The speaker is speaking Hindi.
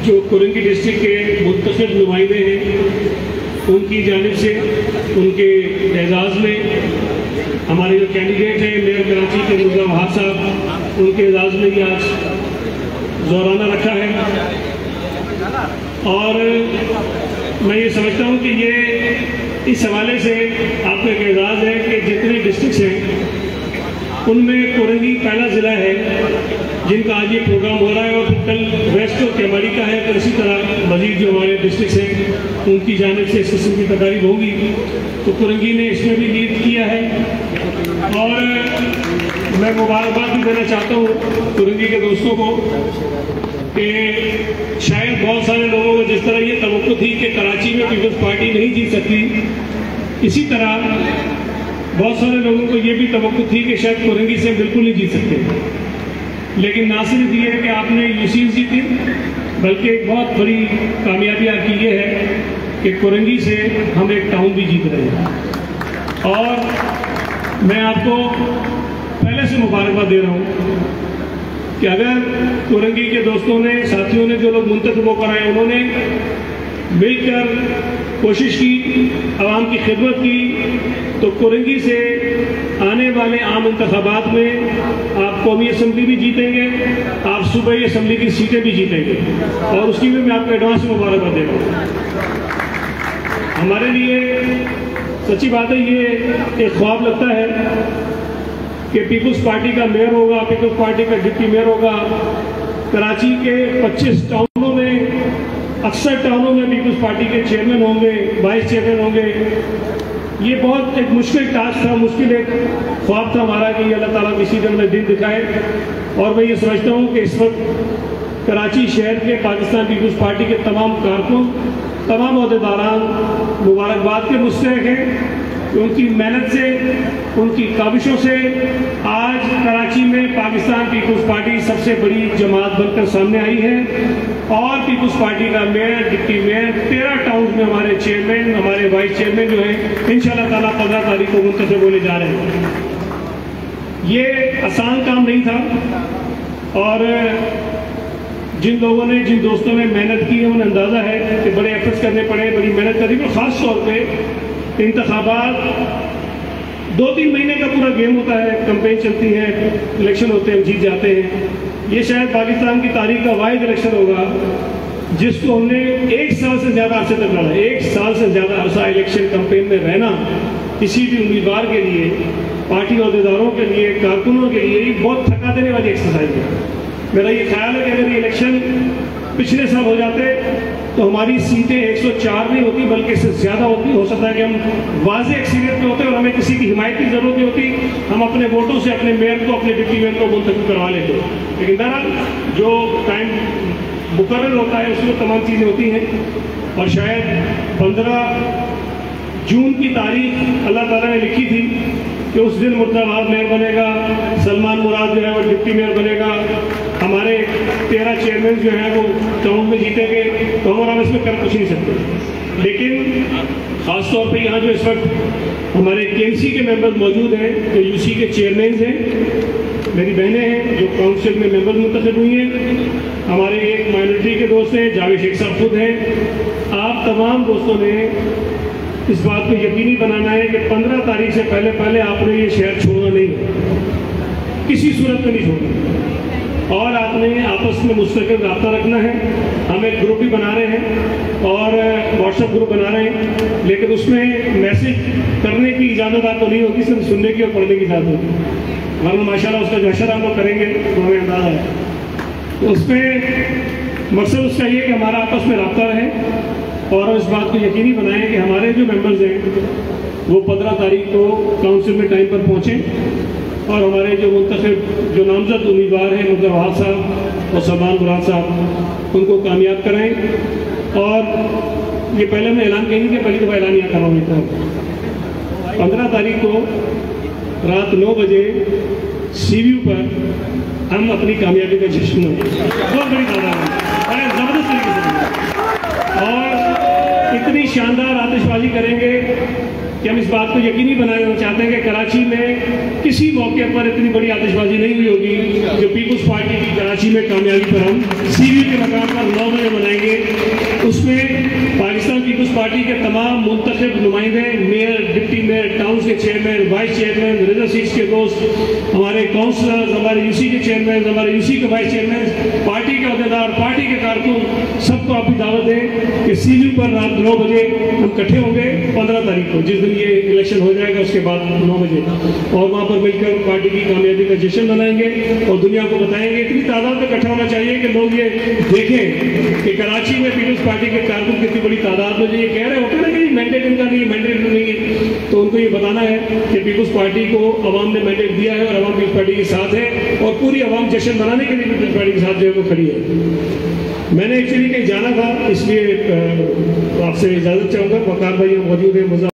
जो कुरंगी डिस्ट्रिक्ट के मुंतखब नुमाइंदे हैं उनकी जानिब से उनके एजाज़ में हमारे जो कैंडिडेट हैं मेयर कराची के मिर्ज़ा वहाब साहब, उनके एजाज़ में भी आज ज़ोराना रखा है। और मैं ये समझता हूँ कि ये इस हवाले से आपका एक एजाज़ है कि जितने डिस्ट्रिक्ट हैं उनमें कुरंगी पहला ज़िला है जिनका आज ये प्रोग्राम हो रहा है, और कल वेस्ट और कैमाड़ी का है। तो इसी तरह मजीद जो हमारे डिस्ट्रिक्ट हैं उनकी जानिब से इस किस्म की तकारीब होंगी। तो कुरंगी ने इसमें भी लीड किया है और मैं मुबारकबाद भी देना चाहता हूँ कुरंगी के दोस्तों को कि शायद बहुत सारे लोगों को जिस तरह ये तवक्को थी कि कराची में पीपल्स पार्टी नहीं जीत सकती, इसी तरह बहुत सारे लोगों को ये भी तवक्को थी कि शायद कुरंगी से बिल्कुल नहीं जीत सकते। लेकिन ना सिर्फ ये है कि आपने यूसीज जीती, बल्कि एक बहुत बड़ी कामयाबी आपकी ये है कि कुरंगी से हम एक टाउन भी जीत रहे हैं। और मैं आपको पहले से मुबारकबाद दे रहा हूँ कि अगर कुरंगी के दोस्तों ने, साथियों ने, जो लोग मुंतखब होकर आए, उन्होंने मिलकर कोशिश की, आवाम की खिदमत की, तो कुरंगी से आने वाले आम इंतखाबात में आप कौमी असम्बली भी जीतेंगे, आप सूबाई असम्बली की सीटें भी जीतेंगे, और उसकी भी मैं आपको एडवांस में मुबारकबाद दे रहा हूँ। हमारे लिए सच्ची बात है, ये एक ख्वाब लगता है कि पीपल्स पार्टी का मेयर होगा, पीपल्स पार्टी का डिप्टी मेयर होगा। कराची के 25 टाउनों में, अक्सर टाउनों में पीपल्स पार्टी के चेयरमैन होंगे, वाइस चेयरमैन होंगे। ये बहुत एक मुश्किल टास्क था, मुश्किल एक ख्वाब था हमारा कि अल्लाह ताला किसी दिन में दिन दिखाए। और मैं ये समझता हूँ कि इस वक्त कराची शहर के पाकिस्तान पीपल्स पार्टी के तमाम कारकुन, तमाम अहदेदारान मुबारकबाद के मुस्तहिक हैं। उनकी मेहनत से, उनकी काविशों से आज कराची में पाकिस्तान पीपल्स पार्टी सबसे बड़ी जमात बनकर सामने आई है, और पीपल्स पार्टी का मेयर, डिप्टी मेयर, 13 टाउन में हमारे चेयरमैन, हमारे वाइस चेयरमैन जो है इंशाअल्लाह ताला 15 तारीख को मुंतखब होने जा रहे हैं। ये आसान काम नहीं था, और जिन लोगों ने, जिन दोस्तों ने मेहनत की है उन्हें अंदाज़ा है कि बड़े एफर्ट्स करने पड़े, बड़ी मेहनत करनी पड़ी। ख़ास तौर पे इंतखाबात 2-3 महीने का पूरा गेम होता है, कैंपेन चलती है, इलेक्शन होते हैं, जीत जाते हैं। ये शायद पाकिस्तान की तारीख का वाहिद इलेक्शन होगा जिसको हमने 1 साल से ज़्यादा अरसे तक लड़ा। 1 साल से ज़्यादा अरसा इलेक्शन कैंपेन में रहना किसी भी उम्मीदवार के लिए, पार्टी अहदेदारों के लिए, कारकुनों के लिए ये बहुत थका देने वाली एक्सरसाइज है। मेरा ये ख्याल है कि अगर ये इलेक्शन पिछले साल हो जाते तो हमारी सीटें 104 नहीं होती बल्कि इससे ज़्यादा होती। हो सकता है कि हम वाज़ेह अक्सरियत पे होते और हमें किसी की हिमायत की ज़रूरत नहीं होती, हम अपने वोटों से अपने मेयर को, अपने डिप्टी मेयर को मुंतखब करवा लेते। लेकिन बहरहाल जो टाइम मुकर्रर होता है उसमें तमाम चीज़ें होती हैं, और शायद 15 जून की तारीख अल्लाह ताला ने लिखी थी कि उस दिन मुर्तज़ा वहाब मेयर बनेगा, सलमान मुराद जो है वो डिप्टी मेयर बनेगा, हमारे 13 चेयरमैन जो हैं वो टाउन में जीतेंगे, तो हम इसमें कर कुछ नहीं सकते। लेकिन ख़ास तौर पे यहाँ जो इस वक्त हमारे केएमसी के मेंबर मौजूद हैं, जो यूसी के चेयरमैन हैं, मेरी बहनें हैं जो काउंसिल में मेंबर मुंतखब हुई हैं, हमारे एक माइनॉरिटी के दोस्त हैं, जावेद शेख साहब खुद हैं। आप तमाम दोस्तों ने इस बात को यकीनी बनाना है कि 15 तारीख से पहले आपने ये शहर छोड़ना नहीं है, किसी सूरत में नहीं छोड़ना, और आपने आपस में मुस्तकिल रब्ता रखना है। हम एक ग्रुप भी बना रहे हैं और व्हाट्सएप ग्रुप बना रहे हैं, लेकिन उसमें मैसेज करने की इजाज़त आपको नहीं होगी, सिर्फ सुनने की और पढ़ने की इजाज़त होगी। वरना माशाल्लाह उसका जो हशर हम लोग करेंगे तो हमें अंदाज़ा है। तो उसमें मकसद उसका ये कि हमारा आपस में रब्ता रहे, और इस बात को यकीनी बनाएं कि हमारे जो मेंबर्स हैं वो 15 तारीख को काउंसिल में टाइम पर पहुँचें, और हमारे जो मुंतखब, जो नामजद उम्मीदवार हैं मिर्ज़ा वहाब साहब और सलमान मुराद साहब, उनको कामयाब कराएं। और ये पहले मैं ऐलान कहीं कि पहली दफ़ा ऐलानिया कर रहा हूँ, 15 तारीख को रात 9 बजे CVU पर हम अपनी कामयाबी का जश्न मनाएंगे। बहुत बड़ी तादाद है, ज़बरदस्त तरीके से, और इतनी शानदार आतिशबाजी करेंगे कि हम इस बात को यकीनी बनाना चाहते हैं कि कराची में किसी मौके पर इतनी बड़ी आतिशबाजी नहीं हुई होगी जो पीपुल्स पार्टी की कराची में कामयाबी पर हम सीवी के मकाम पर 9 बजे मनाएंगे। उसमें पाकिस्तान पीपुल्स पार्टी के तमाम मुंतखब नुमाइंदे, मेयर, डिप्टी मेयर, टाउन के chairman, vice chairman, reserve seats के दोस्त, हमारे काउंसलर, हमारे यूसी के चेयरमैन, हमारे यूसी के वाइस चेयरमैन, पार्टी के अहदेदार, पार्टी के कारकुन, सबको आपकी दावत है कि सीवी पर रात 9 बजे हम इकट्ठे होंगे 15 तारीख को, जिस दिन ये इलेक्शन हो जाएगा उसके बाद 9 बजे, और वहाँ पर मिलकर पार्टी की कामयाबी का जश्न मनाएंगे और दुनिया को बताएंगे। इतनी तादाद में इकट्ठा होना चाहिए कि लोग ये देखें कि कराची में पीपुल्स पार्टी के कारकुन कितनी बड़ी तादाद में जो ये कह रहे होते हैं ना कि मैंडेट इनका नहीं, मैंडेट नहीं है, तो उनको ये बताना है कि पीपुल्स पार्टी को अवाम ने मैंडेट दिया है और अवाम पीपुल्स पार्टी के साथ है और पूरी अवाम जश्न मनाने के लिए पीपुल्स पार्टी के साथ जो है वो खड़ी है। मैंने एक्चुअली कहीं जाना था, इसलिए आपसे इजाज़त चाहूँगा। वकार भाई मौजूद है।